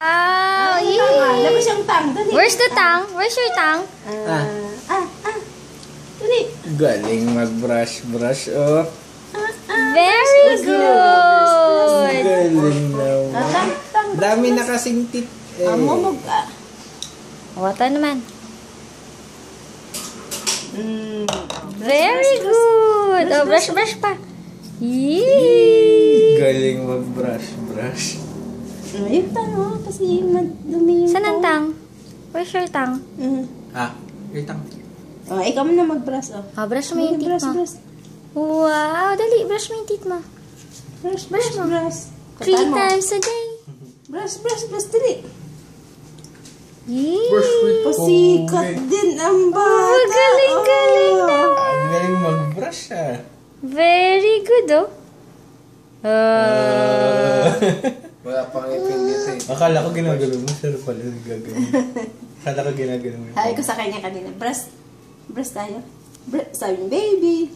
Oh, Labas yung tang. Dali. Where's the tongue? Where's your tongue? Dali. Galing mag-brush, oh. Very good. Galing naman. Tang. Dami na kasing tit. Mamog. Wata naman. Very good. Oh, brush pa. Yee. Galing mag-brush. Yung tang, kasi madumi yung Saan ang tongue? Where's your tongue? Wait lang. Ikaw mo na mag-brush, Oh, brush mo yung teeth mo. Brush. Wow, dali. Brush mo yung teeth mo. Brush. 3 times a day. Brush, dali. Yee. Pasikat din ang bata. Oh, galing naman. Ang galing mag-brush, Very good, oh. Wala pang ipin dito eh. Akala ko ginagalaw mo, sir pala gagawin. Akala ko ginagalaw mo. Sabi ko sa kanya kanina, brush tayo. Sabi niya, baby.